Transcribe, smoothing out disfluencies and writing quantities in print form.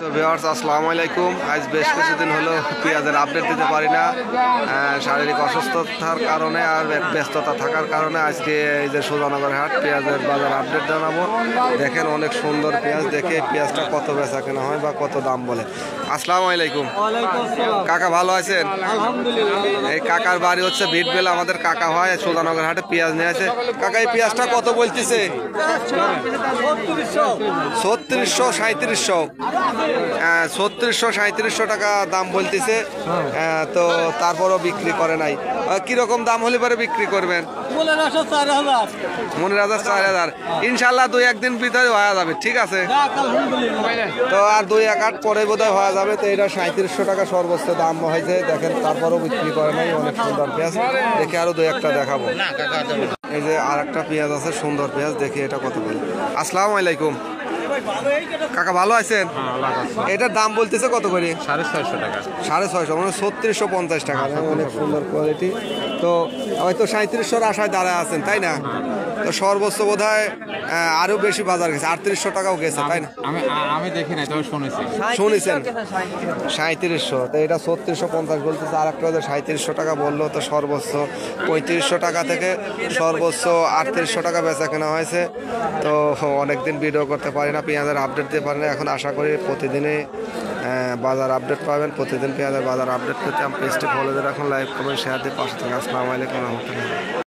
তো ভিউয়ার্স আসসালামু আলাইকুম। আজ বেশ কিছুদিন হলো পেঁয়াজের আপডেট দিতে পারি না, শারীরিক অসুস্থতার কারণে আর ব্যস্ততা থাকার কারণে আজকে এই যে সুজানগর হাট পেঁয়াজের বাজার আপডেট জানাবো। দেখেন অনেক সুন্দর পেঁয়াজ, দেখে পেঁয়াজটা কত বেচা কেনা হয় বা কত দাম বলে। আসসালামু আলাইকুম কাকা, ভালো আছেন? এই কাকার বাড়ি হচ্ছে ভিটবেল, আমাদের কাকা হয় সুজানগর হাটে পেঁয়াজ নিয়ে আছে। কাকা এই পেঁয়াজটা কত বলতেছে? 3600 3700 3700 টাকা দাম বলতেছে। তো তারপরও বিক্রি করে নাই। কিরকম দাম হলে পরে বিক্রি করবেন? 15,000 4,000 ইনশাল্লাহ 2-1 দিন ভিতরে হয়ে যাবে, ঠিক আছে? তো আর 2-1 আট পরে বোধহয় হয়ে যাবে। তো এটা 3700 টাকা সর্বোচ্চ দাম হয়েছে, দেখেন তারপরও বিক্রি করে নাই। অনেক সুন্দর পেঁয়াজ, দেখে আরো 2-1টা দেখাবো। এই যে আর একটা পেঁয়াজ আছে, সুন্দর পেঁয়াজ, দেখি এটা কত বলে। আসসালামু আলাইকুম কাকা, ভালো আছেন? এটার দাম বলতেছে কত করে? 650 টাকা। 650 মানে 3650 টাকা। অনেক সুন্দর কোয়ালিটি। তো হয়তো 3700-র আশায় দাঁড়ায় আছেন, তাই না? তো সর্বোচ্চ বোধ হয় আরো বেশি বাজার গেছে, 3800 টাকাও গেছে, তাই না? আমি দেখি নাই, তবে শুনেছি। শুনেছেন 3700, তো এটা 3650 বলতেছে। আর একটা 3700 টাকা বললো। তো সর্বোচ্চ 3500 টাকা থেকে সর্বোচ্চ 3800 টাকা বেচা কেনা হয়েছে। তো অনেকদিন ভিডিও করতে পারি না, পেঁয়াজের আপডেট দিতে পারি না। এখন আশা করি প্রতিদিনই বাজার আপডেট পাবেন। প্রতিদিন পেঁয়াজের বাজার আপডেট পেতে আমি পেজটি ফলো দিয়ে রাখুন, লাইক কমেন্ট শেয়ার দিয়ে পাশে থাকুন। আসসালামু আলাইকুম রহমতুল্লাহ।